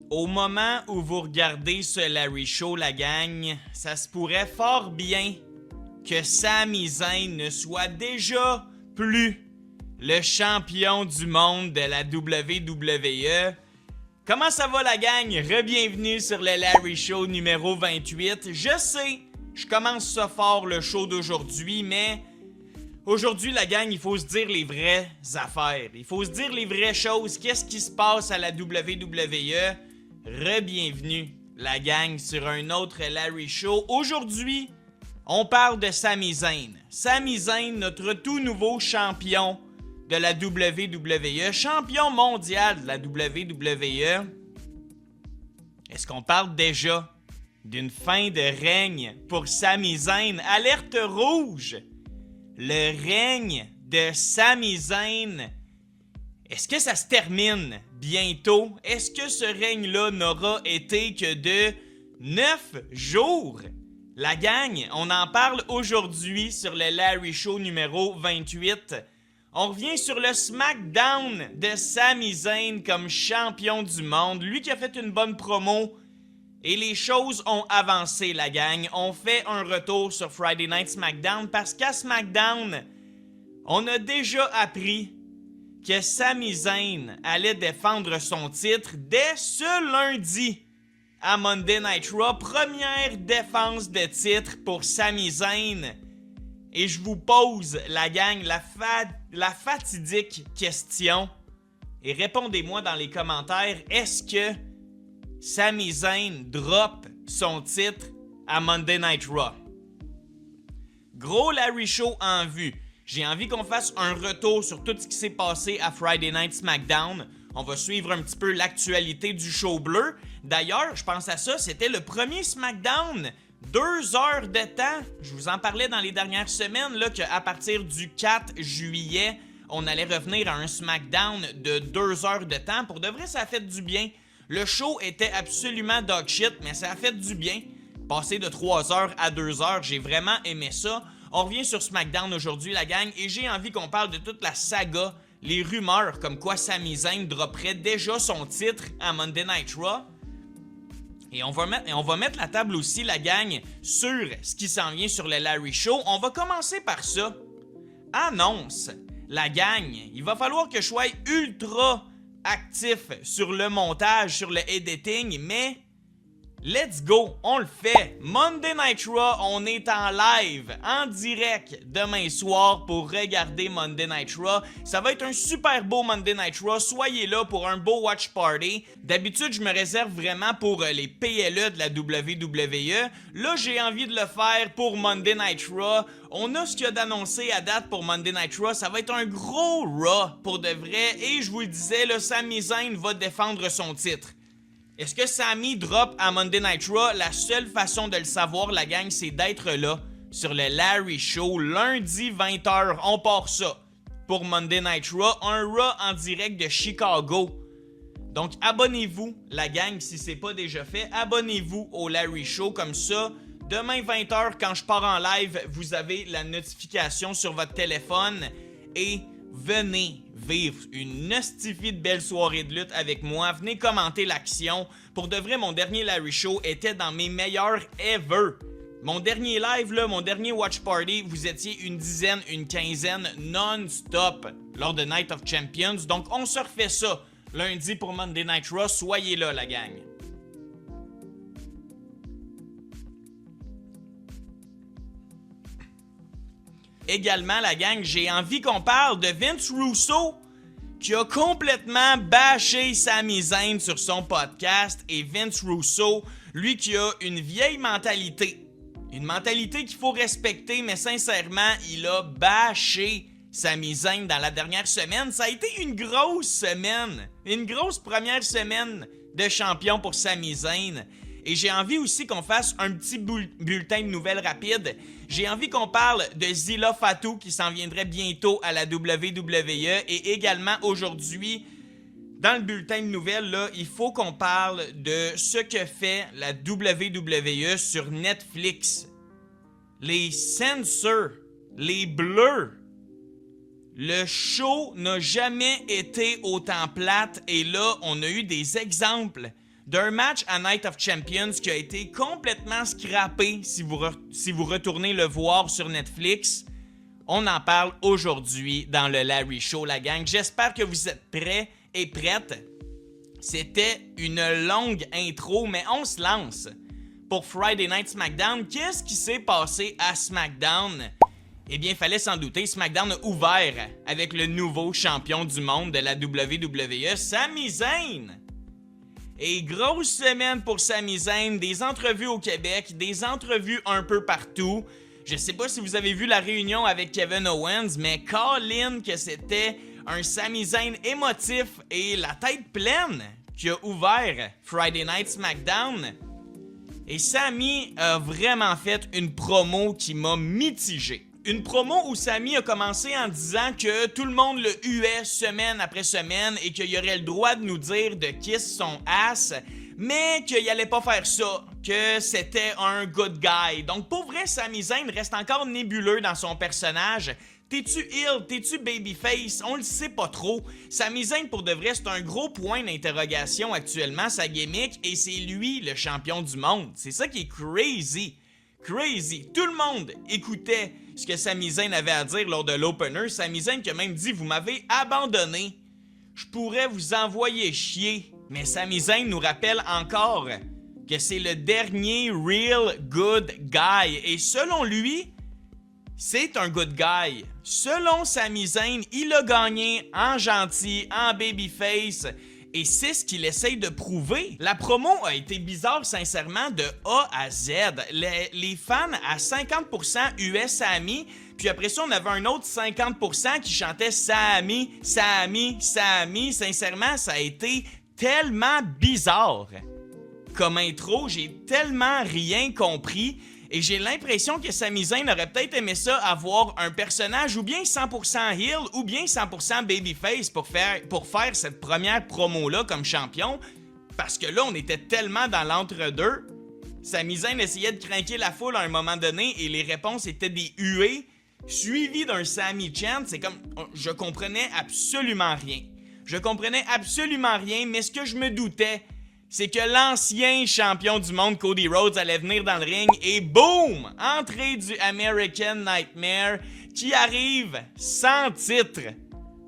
Au moment où vous regardez ce Larry Show, la gang, ça se pourrait fort bien que Sami Zayn ne soit déjà plus le champion du monde de la WWE. Comment ça va la gang? Re-bienvenue sur le Larry Show numéro 28. Je sais, je commence ça fort le show d'aujourd'hui, mais aujourd'hui la gang, il faut se dire les vraies affaires. Il faut se dire les vraies choses. Qu'est-ce qui se passe à la WWE? Re-bienvenue la gang sur un autre Larry Show. Aujourd'hui, on parle de Sami Zayn. Sami Zayn, notre tout nouveau champion de la WWE, champion mondial de la WWE. Est-ce qu'on parle déjà d'une fin de règne pour Sami Zayn? Alerte rouge! Le règne de Sami Zayn, est-ce que ça se termine bientôt? Est-ce que ce règne-là n'aura été que de 9 jours? La gang, on en parle aujourd'hui sur le Larry Show numéro 28. On revient sur le SmackDown de Sami Zayn comme champion du monde. Lui qui a fait une bonne promo. Et les choses ont avancé, la gang. On fait un retour sur Friday Night SmackDown parce qu'à SmackDown, on a déjà appris que Sami Zayn allait défendre son titre dès ce lundi à Monday Night Raw. Première défense de titre pour Sami Zayn. Et je vous pose, la gang, la fatidique question. Et répondez-moi dans les commentaires, est-ce que Sami Zayn drop son titre à Monday Night Raw? Gros Larry Show en vue. J'ai envie qu'on fasse un retour sur tout ce qui s'est passé à Friday Night SmackDown. On va suivre un petit peu l'actualité du show bleu. D'ailleurs, je pense à ça, c'était le premier SmackDown. 2 heures de temps. Je vous en parlais dans les dernières semaines là, qu'à partir du 4 juillet, on allait revenir à un SmackDown de 2 heures de temps. Pour de vrai, ça a fait du bien. Le show était absolument dog shit, mais ça a fait du bien. Passer de 3 heures à 2 heures, j'ai vraiment aimé ça. On revient sur SmackDown aujourd'hui, la gang, et j'ai envie qu'on parle de toute la saga, les rumeurs comme quoi Sami Zayn dropperait déjà son titre à Monday Night Raw. Et on va mettre la table aussi, la gang, sur ce qui s'en vient sur le Larry Show. On va commencer par ça. Annonce, la gang, il va falloir que je sois ultra actif sur le montage, sur le editing, mais let's go, on le fait. Monday Night Raw, on est en live, en direct demain soir pour regarder Monday Night Raw. Ça va être un super beau Monday Night Raw, soyez là pour un beau watch party. D'habitude, je me réserve vraiment pour les PLE de la WWE. Là, j'ai envie de le faire pour Monday Night Raw. On a ce qu'il y a d'annoncé à date pour Monday Night Raw. Ça va être un gros Raw pour de vrai. Et je vous le disais, là, Sami Zayn va défendre son titre. Est-ce que Sami drop à Monday Night Raw? La seule façon de le savoir, la gang, c'est d'être là sur le Larry Show, lundi 20h. On part ça pour Monday Night Raw, un Raw en direct de Chicago. Donc abonnez-vous, la gang, si c'est pas déjà fait. Abonnez-vous au Larry Show, comme ça, demain 20h, quand je pars en live, vous avez la notification sur votre téléphone et venez vivre une nostifie de belle soirée de lutte avec moi. Venez commenter l'action. Pour de vrai, mon dernier Larry Show était dans mes meilleurs ever. Mon dernier live, là, mon dernier watch party, vous étiez une dizaine, une quinzaine non-stop lors de Night of Champions. Donc, on se refait ça lundi pour Monday Night Raw. Soyez là, la gang. Également, la gang, j'ai envie qu'on parle de Vince Russo qui a complètement bâché Sami Zayn sur son podcast. Et Vince Russo, lui qui a une vieille mentalité. Une mentalité qu'il faut respecter, mais sincèrement, il a bâché Sami Zayn dans la dernière semaine. Ça a été une grosse semaine. Une grosse première semaine de champion pour Sami Zayn. Et j'ai envie aussi qu'on fasse un petit bulletin de nouvelles rapide. J'ai envie qu'on parle de Zilla Fatou qui s'en viendrait bientôt à la WWE. Et également aujourd'hui, dans le bulletin de nouvelles, là, il faut qu'on parle de ce que fait la WWE sur Netflix. Les censors, les blurs. Le show n'a jamais été autant plate et là, on a eu des exemples d'un match à Night of Champions qui a été complètement scrappé si vous retournez le voir sur Netflix. On en parle aujourd'hui dans le Larry Show, la gang. J'espère que vous êtes prêts et prêtes. C'était une longue intro, mais on se lance. Pour Friday Night SmackDown, qu'est-ce qui s'est passé à SmackDown? Eh bien, il fallait s'en douter, SmackDown a ouvert avec le nouveau champion du monde de la WWE, Sami Zayn. Et grosse semaine pour Sami Zayn, des entrevues au Québec, des entrevues un peu partout. Je sais pas si vous avez vu la réunion avec Kevin Owens, mais call-in que c'était un Sami Zayn émotif et la tête pleine qui a ouvert Friday Night SmackDown. Et Sami a vraiment fait une promo qui m'a mitigé. Une promo où Sami a commencé en disant que tout le monde le huait semaine après semaine et qu'il aurait le droit de nous dire de kiss son ass, mais qu'il allait pas faire ça, que c'était un good guy. Donc pour vrai, Sami Zayn reste encore nébuleux dans son personnage. T'es-tu heel? T'es-tu babyface? On le sait pas trop. Sami Zayn, pour de vrai, c'est un gros point d'interrogation actuellement, sa gimmick, et c'est lui le champion du monde. C'est ça qui est crazy. Crazy. Tout le monde écoutait ce que Sami Zayn avait à dire lors de l'opener. Sami Zayn qui a même dit « Vous m'avez abandonné. Je pourrais vous envoyer chier. » Mais Sami Zayn nous rappelle encore que c'est le dernier real good guy. Et selon lui, c'est un good guy. Selon Sami Zayn, il a gagné en gentil, en babyface, et c'est ce qu'il essaye de prouver. La promo a été bizarre, sincèrement, de A à Z. Les fans à 50% huaient Sami, puis après ça, on avait un autre 50% qui chantait Sami, Sami, Sami. Sincèrement, ça a été tellement bizarre. Comme intro, j'ai tellement rien compris. Et j'ai l'impression que Sami Zayn aurait peut-être aimé ça avoir un personnage ou bien 100% heel ou bien 100% babyface pour faire cette première promo-là comme champion. Parce que là, on était tellement dans l'entre-deux. Sami Zayn essayait de craquer la foule à un moment donné et les réponses étaient des huées suivies d'un Sami chant. C'est comme... Je comprenais absolument rien. Je comprenais absolument rien, mais ce que je me doutais, c'est que l'ancien champion du monde, Cody Rhodes, allait venir dans le ring et boum! Entrée du American Nightmare qui arrive sans titre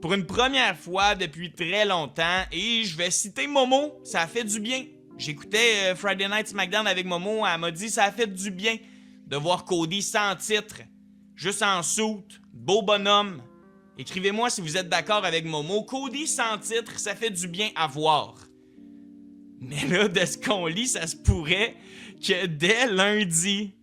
pour une première fois depuis très longtemps. Et je vais citer Momo, ça a fait du bien. J'écoutais Friday Night SmackDown avec Momo, elle m'a dit ça a fait du bien de voir Cody sans titre, juste en soute, beau bonhomme. Écrivez-moi si vous êtes d'accord avec Momo. Cody sans titre, ça fait du bien à voir. Mais là, de ce qu'on lit, ça se pourrait que dès lundi,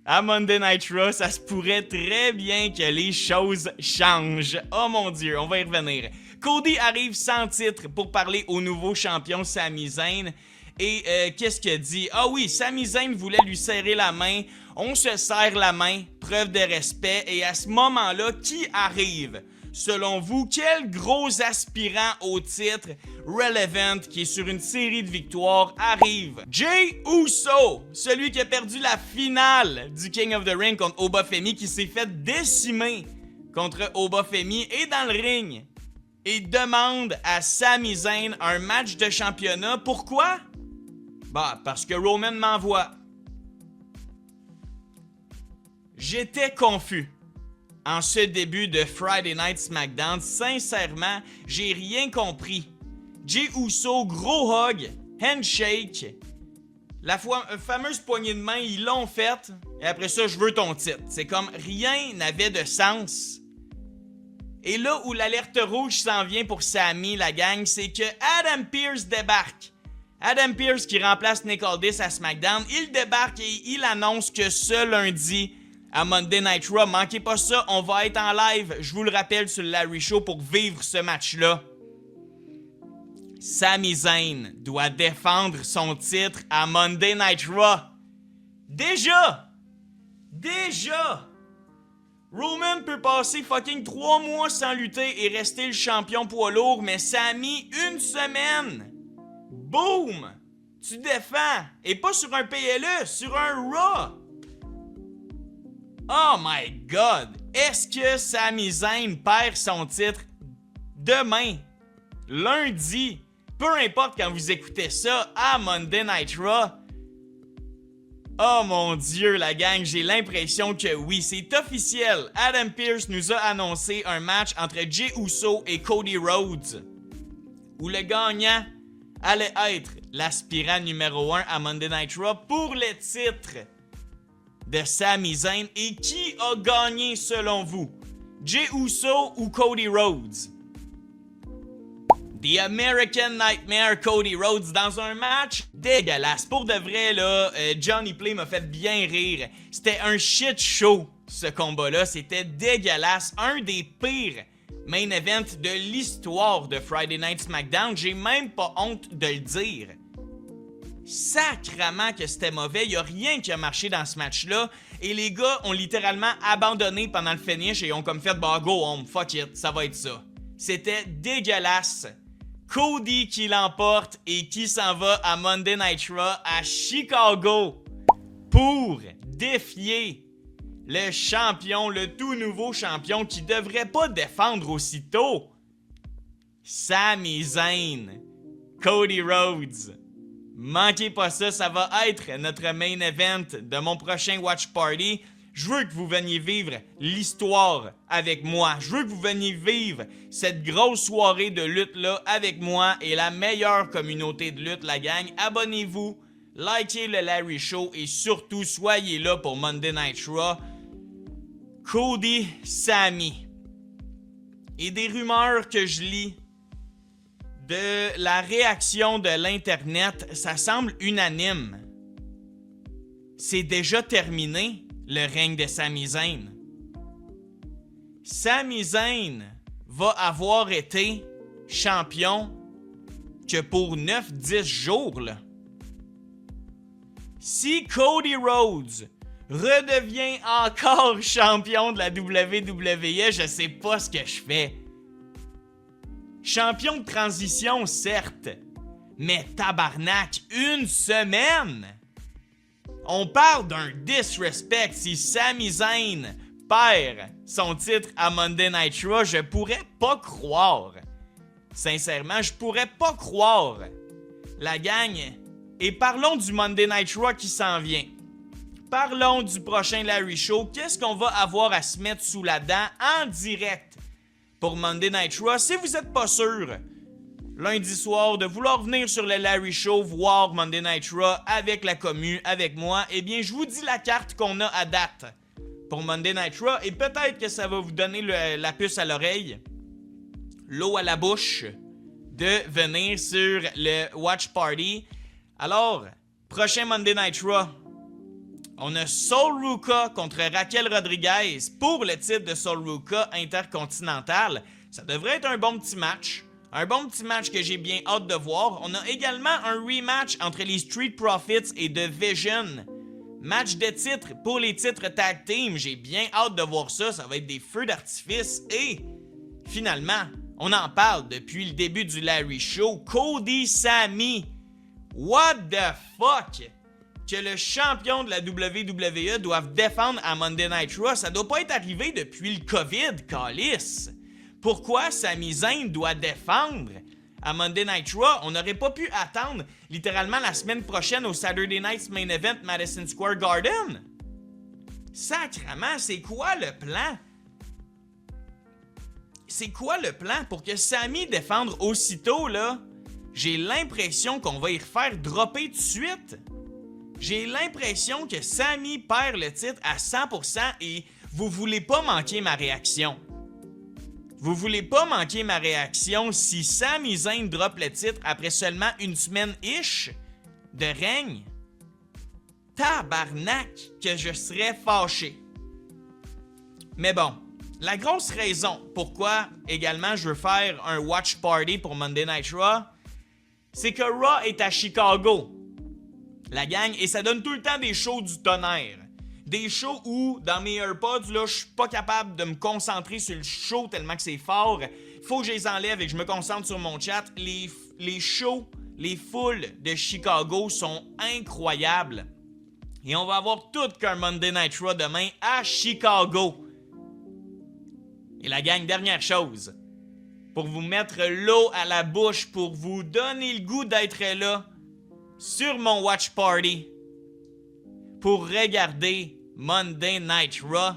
à Monday Night Raw, ça se pourrait très bien que les choses changent. Oh mon Dieu, on va y revenir. Cody arrive sans titre pour parler au nouveau champion Sami Zayn. Et qu'est-ce qu'il dit? Ah oui, Sami Zayn voulait lui serrer la main. On se serre la main, preuve de respect. Et à ce moment-là, qui arrive? Selon vous, quel gros aspirant au titre relevant qui est sur une série de victoires arrive? Jey Uso, celui qui a perdu la finale du King of the Ring contre Oba Femi, qui s'est fait décimer contre Oba Femi et dans le ring. Et demande à Sami Zayn un match de championnat. Pourquoi? Bah, parce que Roman m'envoie. J'étais confus. En ce début de Friday Night SmackDown, sincèrement, j'ai rien compris. Jey Uso, gros hug, handshake, la fameuse poignée de main, ils l'ont faite, et après ça, je veux ton titre. C'est comme rien n'avait de sens. Et là où l'alerte rouge s'en vient pour Sami, la gang, c'est que Adam Pearce débarque. Adam Pearce qui remplace Nick Aldis à SmackDown, il débarque et il annonce que ce lundi, à Monday Night Raw, manquez pas ça, on va être en live, je vous le rappelle, sur le Larry Show pour vivre ce match-là. Sami Zayn doit défendre son titre à Monday Night Raw. Déjà! Roman peut passer fucking 3 mois sans lutter et rester le champion poids lourd, mais Sami, une semaine! Boum! Tu défends! Et pas sur un PLE, sur un Raw! Oh my God! Est-ce que Sami Zayn perd son titre demain, lundi, peu importe quand vous écoutez ça à Monday Night Raw. Oh mon Dieu, la gang, j'ai l'impression que oui, c'est officiel. Adam Pearce nous a annoncé un match entre Jey Uso et Cody Rhodes, où le gagnant allait être l'aspirant numéro 1 à Monday Night Raw pour le titre de Sami Zayn. Et qui a gagné selon vous? Jey Uso ou Cody Rhodes? The American Nightmare Cody Rhodes dans un match dégueulasse. Pour de vrai, là, Johnny Play m'a fait bien rire. C'était un shit show, ce combat-là. C'était dégueulasse. Un des pires main events de l'histoire de Friday Night SmackDown. J'ai même pas honte de le dire. Sacrement que c'était mauvais. Il n'y a rien qui a marché dans ce match-là. Et les gars ont littéralement abandonné pendant le finish et ont comme fait « Bah, go home, fuck it, ça va être ça ». C'était dégueulasse. Cody qui l'emporte et qui s'en va à Monday Night Raw à Chicago pour défier le champion, le tout nouveau champion qui devrait pas défendre aussitôt. Sami Zayn, Cody Rhodes. Manquez pas ça, ça va être notre main event de mon prochain Watch Party. Je veux que vous veniez vivre l'histoire avec moi. Je veux que vous veniez vivre cette grosse soirée de lutte-là avec moi et la meilleure communauté de lutte, la gang. Abonnez-vous, likez le Larry Show et surtout, soyez là pour Monday Night Raw. Cody, Sami. Et des rumeurs que je lis de la réaction de l'Internet, ça semble unanime. C'est déjà terminé. Le règne de Sami Zayn. Sami Zayn va avoir été champion que pour 9-10 jours. Là. Si Cody Rhodes redevient encore champion de la WWE, je sais pas ce que je fais. Champion de transition, certes, mais tabarnak, une semaine! On parle d'un disrespect. Si Sami Zayn perd son titre à Monday Night Raw, je pourrais pas croire. Sincèrement, je pourrais pas croire. La gang. Et parlons du Monday Night Raw qui s'en vient. Parlons du prochain Larry Show. Qu'est-ce qu'on va avoir à se mettre sous la dent en direct pour Monday Night Raw? Si vous êtes pas sûr, lundi soir, de vouloir venir sur le Larry Show, voir Monday Night Raw avec la commu, avec moi, eh bien, je vous dis la carte qu'on a à date pour Monday Night Raw et peut-être que ça va vous donner la puce à l'oreille, l'eau à la bouche, de venir sur le Watch Party. Alors, prochain Monday Night Raw, on a Sol Ruka contre Raquel Rodriguez pour le titre de Sol Ruka Intercontinental. Ça devrait être un bon petit match. Un bon petit match que j'ai bien hâte de voir. On a également un rematch entre les Street Profits et The Vision. Match de titre pour les titres tag team. J'ai bien hâte de voir ça. Ça va être des feux d'artifice. Et finalement, on en parle depuis le début du Larry Show. Cody Sami. What the fuck? Que le champion de la WWE doive défendre à Monday Night Raw. Ça doit pas être arrivé depuis le COVID, calice. Pourquoi Sami Zayn doit défendre à Monday Night Raw? On n'aurait pas pu attendre littéralement la semaine prochaine au Saturday Night's Main Event Madison Square Garden? Sacrement, c'est quoi le plan? C'est quoi le plan pour que Sami défende aussitôt, là? J'ai l'impression qu'on va y refaire dropper tout de suite. J'ai l'impression que Sami perd le titre à 100% et vous voulez pas manquer ma réaction. Vous voulez pas manquer ma réaction si Sami Zayn drop le titre après seulement une semaine-ish de règne? Tabarnak que je serais fâché. Mais bon, la grosse raison pourquoi également je veux faire un watch party pour Monday Night Raw, c'est que Raw est à Chicago. La gang, et ça donne tout le temps des shows du tonnerre. Des shows où, dans mes AirPods, là, je suis pas capable de me concentrer sur le show tellement que c'est fort. Faut que je les enlève et que je me concentre sur mon chat. Les shows, les foules de Chicago sont incroyables. Et on va avoir tout qu'un Monday Night Raw demain à Chicago. Et la gang, dernière chose. pour vous mettre l'eau à la bouche, pour vous donner le goût d'être là sur mon watch party pour regarder Monday Night Raw.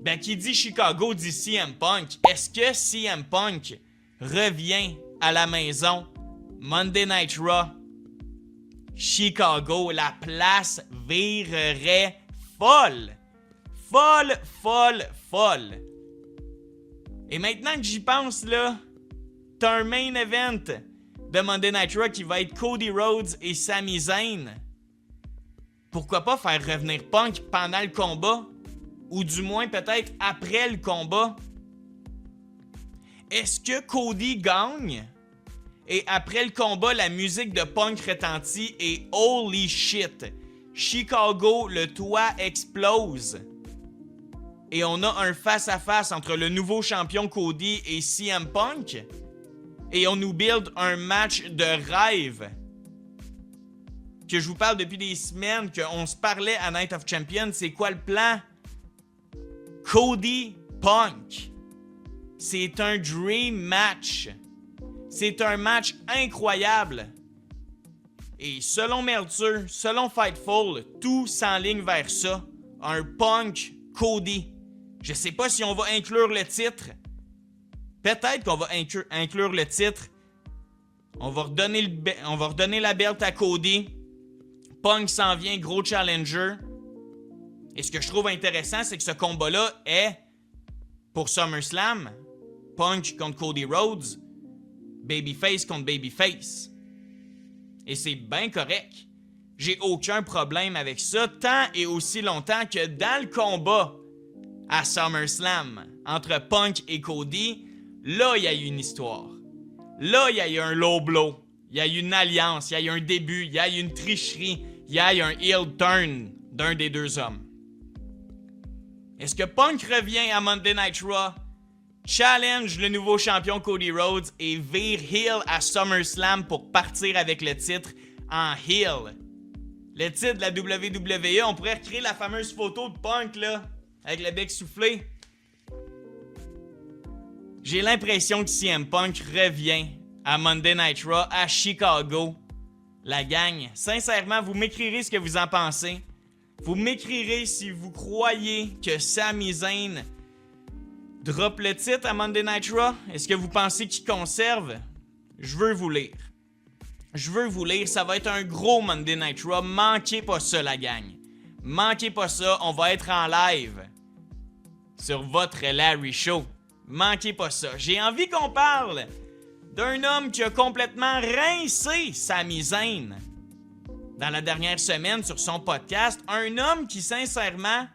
Ben, qui dit Chicago dit CM Punk. Est-ce que CM Punk revient à la maison Monday Night Raw? Chicago, la place virerait folle. Folle, folle, folle. Et maintenant que j'y pense, là, t'as un main event de Monday Night Raw qui va être Cody Rhodes et Sami Zayn. Pourquoi pas faire revenir Punk pendant le combat? Ou du moins peut-être après le combat? Est-ce que Cody gagne? Et après le combat, la musique de Punk retentit et holy shit! Chicago, le toit explose. Et on a un face-à-face entre le nouveau champion Cody et CM Punk. Et on nous build un match de rêve. Que je vous parle depuis des semaines, qu'on se parlait à Night of Champions. C'est quoi le plan? Cody Punk. C'est un dream match. C'est un match incroyable. Et selon Meltzer, selon Fightful, tout s'enligne vers ça. Un Punk Cody. Je sais pas si on va inclure le titre. Peut-être qu'on va inclure le titre. On va redonner la belt à Cody. Punk s'en vient, gros challenger. Et ce que je trouve intéressant, c'est que ce combat-là est pour SummerSlam. Punk contre Cody Rhodes. Babyface contre Babyface. Et c'est bien correct. J'ai aucun problème avec ça, tant et aussi longtemps que dans le combat à SummerSlam entre Punk et Cody, là, il y a eu une histoire. Là, il y a eu un low blow. Il y a eu une alliance, il y a eu un début, il y a eu une tricherie, il y a eu un heel turn d'un des deux hommes. Est-ce que Punk revient à Monday Night Raw, challenge le nouveau champion Cody Rhodes et vire heel à SummerSlam pour partir avec le titre en heel? Le titre de la WWE, on pourrait recréer la fameuse photo de Punk là, avec le bec soufflé. J'ai l'impression que CM Punk revient à Monday Night Raw à Chicago. La gang, sincèrement, vous m'écrirez ce que vous en pensez. Vous m'écrirez si vous croyez que Sami Zayn drop le titre à Monday Night Raw. Est-ce que vous pensez qu'il conserve? Je veux vous lire. Je veux vous lire. Ça va être un gros Monday Night Raw. Manquez pas ça, la gang. Manquez pas ça. On va être en live sur votre Larry Show. Manquez pas ça. J'ai envie qu'on parle d'un homme qui a complètement rincé Sami Zayn dans la dernière semaine sur son podcast. Un homme qui, sincèrement,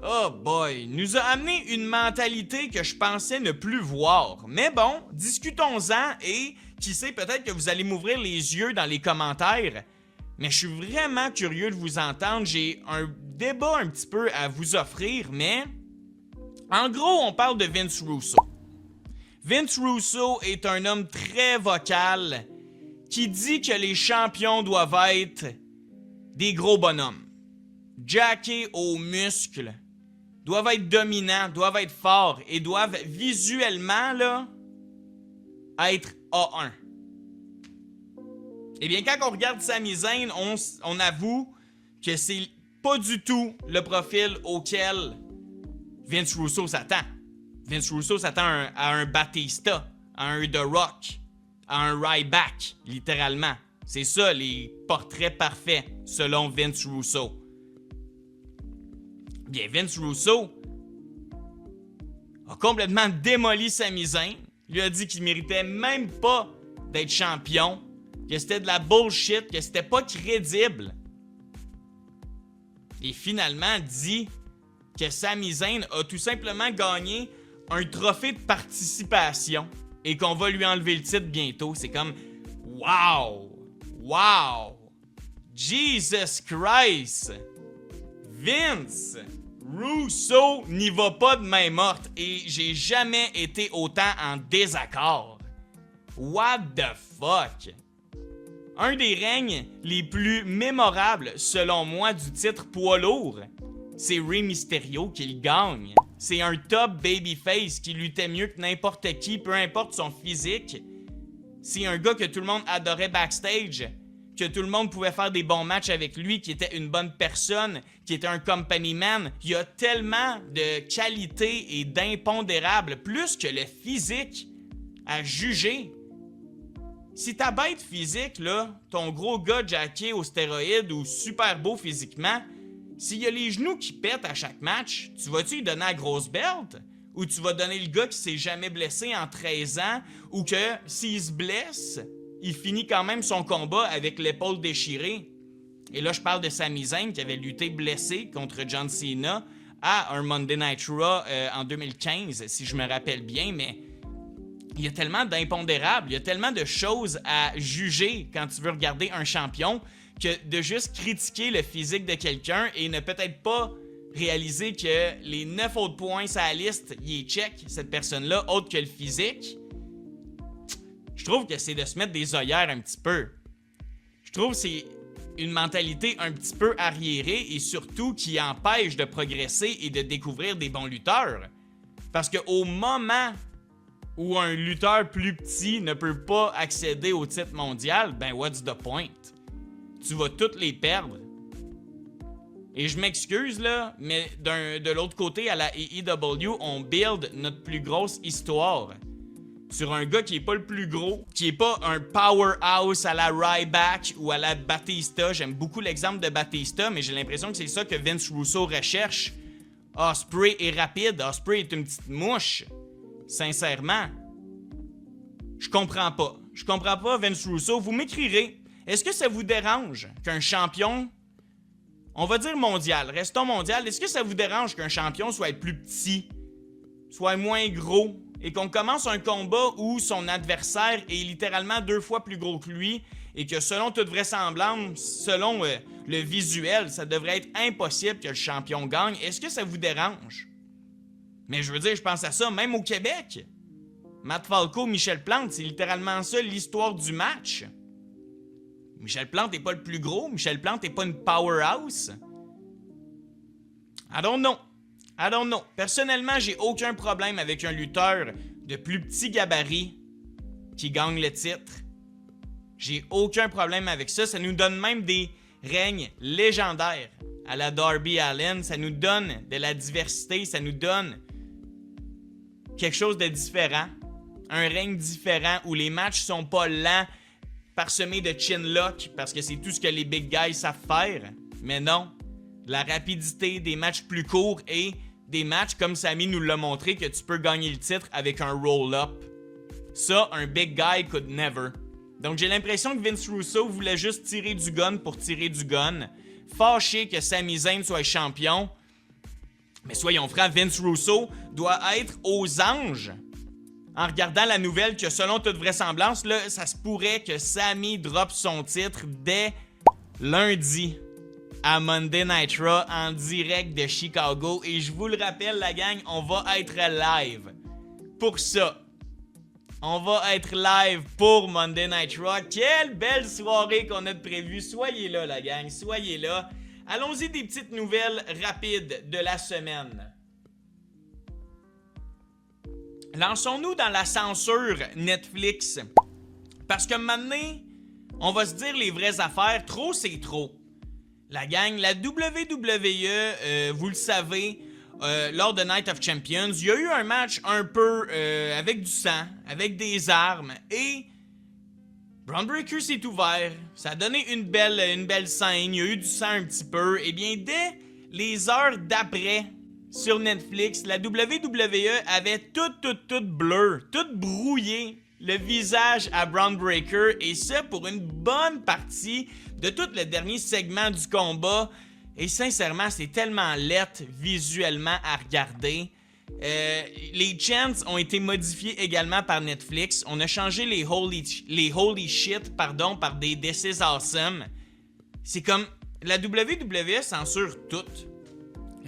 oh boy, nous a amené une mentalité que je pensais ne plus voir. Mais bon, discutons-en et qui sait, peut-être que vous allez m'ouvrir les yeux dans les commentaires. Mais je suis vraiment curieux de vous entendre. J'ai un débat un petit peu à vous offrir, mais en gros, on parle de Vince Russo. Vince Russo est un homme très vocal qui dit que les champions doivent être des gros bonhommes, jackés aux muscles, doivent être dominants, doivent être forts et doivent visuellement là, être A1. Eh bien, quand on regarde Sami Zayn, on avoue que c'est pas du tout le profil auquel Vince Russo s'attend. Vince Russo s'attend à un Batista, à un The Rock, à un Ryback, littéralement. C'est ça, les portraits parfaits, selon Vince Russo. Bien, Vince Russo a complètement démoli Sami Zayn. Il lui a dit qu'il méritait même pas d'être champion, que c'était de la bullshit, que c'était pas crédible. Et finalement dit que Sami Zayn a tout simplement gagné un trophée de participation et qu'on va lui enlever le titre bientôt. C'est comme wow! Wow! Jesus Christ! Vince Russo n'y va pas de main morte et j'ai jamais été autant en désaccord. What the fuck? Un des règnes les plus mémorables, selon moi, du titre poids lourd, c'est Rey Mysterio qui le gagne. C'est un top babyface qui luttait mieux que n'importe qui, peu importe son physique. C'est un gars que tout le monde adorait backstage, que tout le monde pouvait faire des bons matchs avec lui, qui était une bonne personne, qui était un company man. Il y a tellement de qualités et d'impondérables, plus que le physique, à juger. Si ta bête physique, là, ton gros gars jacké aux stéroïdes ou super beau physiquement, s'il y a les genoux qui pètent à chaque match, tu vas-tu lui donner la grosse belt? Ou tu vas donner le gars qui s'est jamais blessé en 13 ans, ou que s'il se blesse, il finit quand même son combat avec l'épaule déchirée? Et là, je parle de Sami Zayn qui avait lutté blessé contre John Cena à un Monday Night Raw en 2015, si je me rappelle bien, mais il y a tellement d'impondérables, il y a tellement de choses à juger quand tu veux regarder un champion que de juste critiquer le physique de quelqu'un et ne peut-être pas réaliser que les 9 autres points sur la liste, il est check, cette personne-là, autre que le physique. Je trouve que c'est de se mettre des œillères un petit peu. Je trouve que c'est une mentalité un petit peu arriérée et surtout qui empêche de progresser et de découvrir des bons lutteurs. Parce qu'au moment où un lutteur plus petit ne peut pas accéder au titre mondial, ben what's the point? Tu vas toutes les perdre. Et je m'excuse là, mais de l'autre côté, à la AEW, on build notre plus grosse histoire sur un gars qui est pas le plus gros, qui est pas un powerhouse à la Ryback ou à la Batista. J'aime beaucoup l'exemple de Batista, mais j'ai l'impression que c'est ça que Vince Russo recherche. Ospreay est rapide, Ospreay est une petite mouche. Sincèrement, je comprends pas. Je comprends pas, Vince Russo. Vous m'écrirez. Est-ce que ça vous dérange qu'un champion, on va dire mondial, restons mondial, est-ce que ça vous dérange qu'un champion soit plus petit, soit moins gros, et qu'on commence un combat où son adversaire est littéralement 2 fois plus gros que lui, et que selon toute vraisemblance, selon le visuel, ça devrait être impossible que le champion gagne? Est-ce que ça vous dérange? Mais je veux dire, je pense à ça, même au Québec. Matt Falco, Michel Plante, c'est littéralement ça l'histoire du match. Michel Plante n'est pas le plus gros, Michel Plante n'est pas une powerhouse. I don't know. Personnellement, j'ai aucun problème avec un lutteur de plus petit gabarit qui gagne le titre. J'ai aucun problème avec ça. Ça nous donne même des règnes légendaires à la Darby Allin. Ça nous donne de la diversité, ça nous donne quelque chose de différent. Un règne différent où les matchs sont pas lents, parsemés de chin-lock, parce que c'est tout ce que les big guys savent faire. Mais non, la rapidité, des matchs plus courts et des matchs comme Sami nous l'a montré que tu peux gagner le titre avec un roll-up. Ça, un big guy could never. Donc j'ai l'impression que Vince Russo voulait juste tirer du gun pour tirer du gun. Fâché que Sami Zayn soit champion. Mais soyons francs, Vince Russo doit être aux anges en regardant la nouvelle que selon toute vraisemblance, là, ça se pourrait que Sami drop son titre dès lundi à Monday Night Raw en direct de Chicago. Et je vous le rappelle, la gang, on va être live pour ça. On va être live pour Monday Night Raw. Quelle belle soirée qu'on a de prévue. Soyez là, la gang, soyez là. Allons-y des petites nouvelles rapides de la semaine. Lançons-nous dans la censure Netflix. Parce que maintenant, on va se dire les vraies affaires. Trop, c'est trop. La gang, la WWE, vous le savez, lors de Night of Champions, il y a eu un match un peu avec du sang, avec des armes, et Bron Breakker s'est ouvert. Ça a donné une belle scène, il y a eu du sang un petit peu. Et bien, dès les heures d'après, sur Netflix, la WWE avait tout bleu, tout brouillé le visage à Bron Breakker, et ça pour une bonne partie de tout le dernier segment du combat. Et sincèrement, c'est tellement laid visuellement à regarder. Les chants ont été modifiés également par Netflix. On a changé les holy shit par des This is Awesome. C'est comme la WWE censure tout.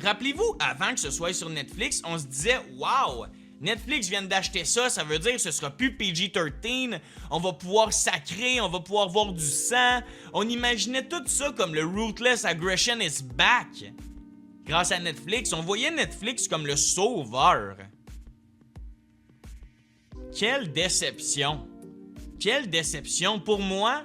Rappelez-vous, avant que ce soit sur Netflix, on se disait « Wow! Netflix vient d'acheter ça, ça veut dire que ce sera plus PG-13, on va pouvoir sacrer, on va pouvoir voir du sang. » On imaginait tout ça comme le Ruthless Aggression is back. grâce à Netflix. On voyait Netflix comme le sauveur. Quelle déception. Quelle déception. Pour moi,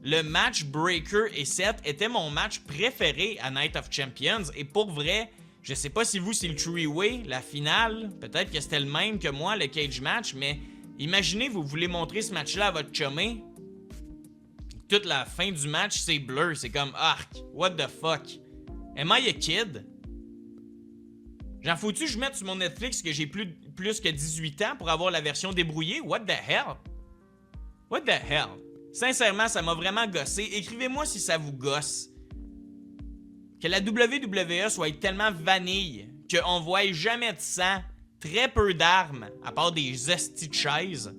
le match Breaker et Seth était mon match préféré à Night of Champions. Et pour vrai, je sais pas si vous, c'est le three-way, la finale. Peut-être que c'était le même que moi, le cage match. Mais imaginez, vous voulez montrer ce match-là à votre chumé. Toute la fin du match, c'est blur. C'est comme, arc, what the fuck? Am I a kid? J'en fous-tu que je mette sur mon Netflix que j'ai plus que 18 ans pour avoir la version débrouillée? What the hell? What the hell? Sincèrement, ça m'a vraiment gossé. Écrivez-moi si ça vous gosse. Que la WWE soit tellement vanille qu'on voit jamais de sang, très peu d'armes, à part des hosties de chaises.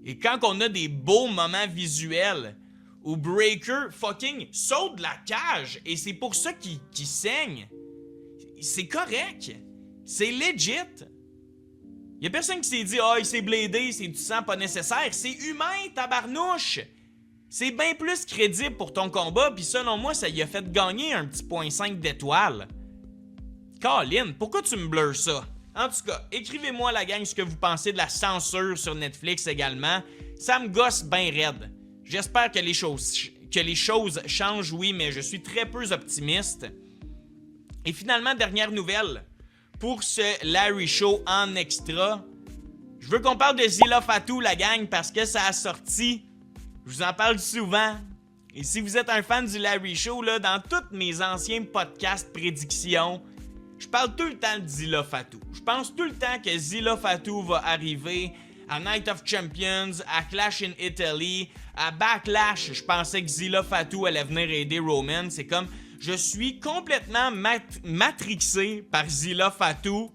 Et quand on a des beaux moments visuels où Breaker fucking saute de la cage et c'est pour ça qu'il saigne, c'est correct. C'est legit. Y'a personne qui s'est dit « Ah, il s'est bladé, c'est du sang pas nécessaire. » C'est humain, tabarnouche! C'est bien plus crédible pour ton combat, pis selon moi, ça y a fait gagner un petit point 5 d'étoiles. Colin, pourquoi tu me blurs ça? En tout cas, écrivez-moi la gang ce que vous pensez de la censure sur Netflix également. Ça me gosse bien raide. J'espère que les choses changent, oui, mais je suis très peu optimiste. Et finalement, dernière nouvelle. Pour ce Larry Show en extra, je veux qu'on parle de Zilla Fatou, la gang, parce que ça a sorti. Je vous en parle souvent. Et si vous êtes un fan du Larry Show, là, dans tous mes anciens podcasts prédictions, je parle tout le temps de Zilla Fatou. Je pense tout le temps que Zilla Fatou va arriver à Night of Champions, à Clash in Italy, à Backlash. Je pensais que Zilla Fatou allait venir aider Roman. C'est comme... Je suis complètement matrixé par Zilla Fatou.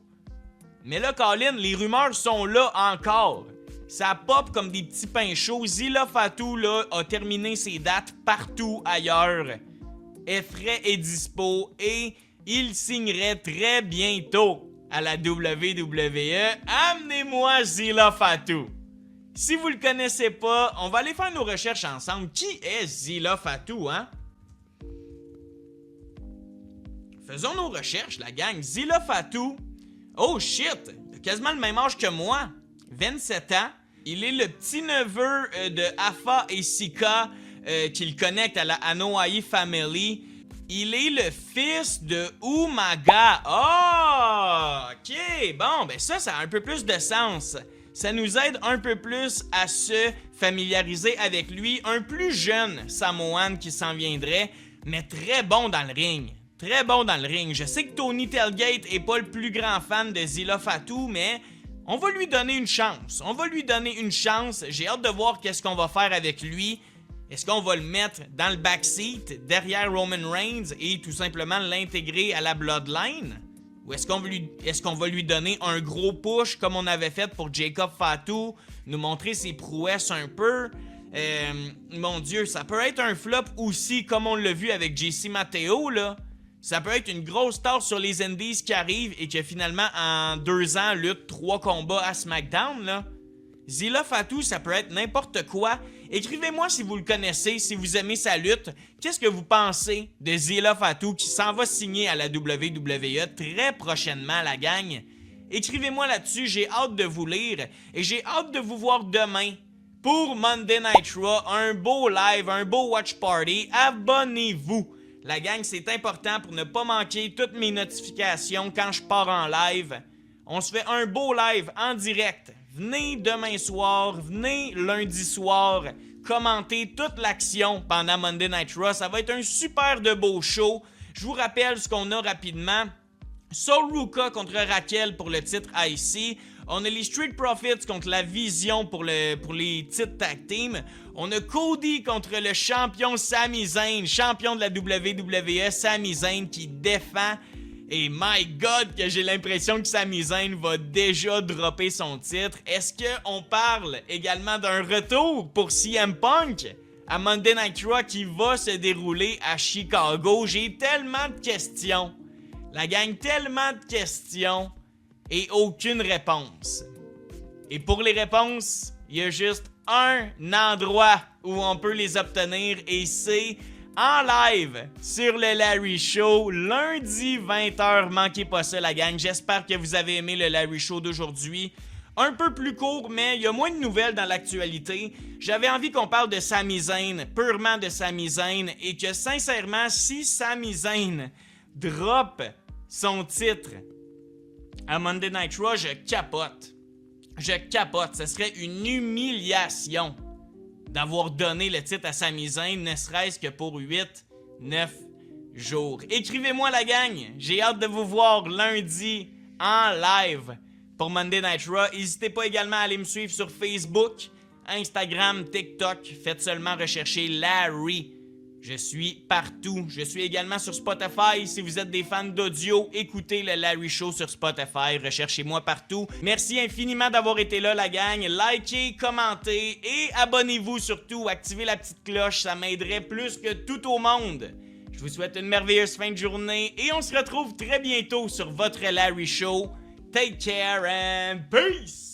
Mais là, Colin, les rumeurs sont là encore. Ça pop comme des petits pains chauds. Zilla Fatou, là, a terminé ses dates partout ailleurs. Est frais et dispo. Et il signerait très bientôt à la WWE. Amenez-moi Zilla Fatou. Si vous le connaissez pas, on va aller faire nos recherches ensemble. Qui est Zilla Fatou, hein? Faisons nos recherches, la gang. Zilla Fatou. Oh shit! Il a quasiment le même âge que moi. 27 ans. Il est le petit-neveu de Afa et Sika qui le connecte à la Anoa'i Family. Il est le fils de Umaga. Oh! Ok, bon, ben ça a un peu plus de sens. Ça nous aide un peu plus à se familiariser avec lui. Un plus jeune Samoan qui s'en viendrait, mais très bon dans le ring. Très bon dans le ring. Je sais que Tony Tailgate est pas le plus grand fan de Zilla Fatou, mais on va lui donner une chance. On va lui donner une chance. J'ai hâte de voir qu'est-ce qu'on va faire avec lui. Est-ce qu'on va le mettre dans le backseat, derrière Roman Reigns et tout simplement l'intégrer à la Bloodline? Ou est-ce qu'on va lui donner un gros push comme on avait fait pour Jacob Fatou, nous montrer ses prouesses un peu? Mon Dieu, ça peut être un flop aussi comme on l'a vu avec JC Matteo, là. Ça peut être une grosse star sur les Indies qui arrive et que finalement, en 2 ans, lutte 3 combats à SmackDown, là. Zilla Fatou, ça peut être n'importe quoi. Écrivez-moi si vous le connaissez, si vous aimez sa lutte. Qu'est-ce que vous pensez de Zilla Fatou qui s'en va signer à la WWE très prochainement, la gang? Écrivez-moi là-dessus, j'ai hâte de vous lire et j'ai hâte de vous voir demain pour Monday Night Raw. Un beau live, un beau watch party. Abonnez-vous! La gang, c'est important pour ne pas manquer toutes mes notifications quand je pars en live. On se fait un beau live en direct. Venez demain soir, venez lundi soir, commentez toute l'action pendant Monday Night Raw. Ça va être un super de beau show. Je vous rappelle ce qu'on a rapidement. Sol Ruka contre Raquel pour le titre IC. On a les Street Profits contre la Vision pour les titres tag team. On a Cody contre le champion Sami Zayn, champion de la WWE, Sami Zayn qui défend. Et my God, que j'ai l'impression que Sami Zayn va déjà dropper son titre. Est-ce qu'on parle également d'un retour pour CM Punk à Monday Night Raw qui va se dérouler à Chicago? J'ai tellement de questions. La gang, tellement de questions et aucune réponse. Et pour les réponses, il y a juste un endroit où on peut les obtenir et c'est en live sur le Larry Show, lundi 20h. Manquez pas ça, la gang. J'espère que vous avez aimé le Larry Show d'aujourd'hui. Un peu plus court, mais il y a moins de nouvelles dans l'actualité. J'avais envie qu'on parle de Sami Zayn, purement de Sami Zayn, et que sincèrement, si Sami Zayn drop son titre à Monday Night Raw, je capote. Je capote. Ce serait une humiliation d'avoir donné le titre à Sami Zayn, ne serait-ce que pour 8-9 jours. Écrivez-moi, la gang. J'ai hâte de vous voir lundi en live pour Monday Night Raw. N'hésitez pas également à aller me suivre sur Facebook, Instagram, TikTok. Faites seulement rechercher Larry. Je suis partout. Je suis également sur Spotify. Si vous êtes des fans d'audio, écoutez le Larry Show sur Spotify. Recherchez-moi partout. Merci infiniment d'avoir été là, la gang. Likez, commentez et abonnez-vous surtout. Activez la petite cloche, ça m'aiderait plus que tout au monde. Je vous souhaite une merveilleuse fin de journée et on se retrouve très bientôt sur votre Larry Show. Take care and peace!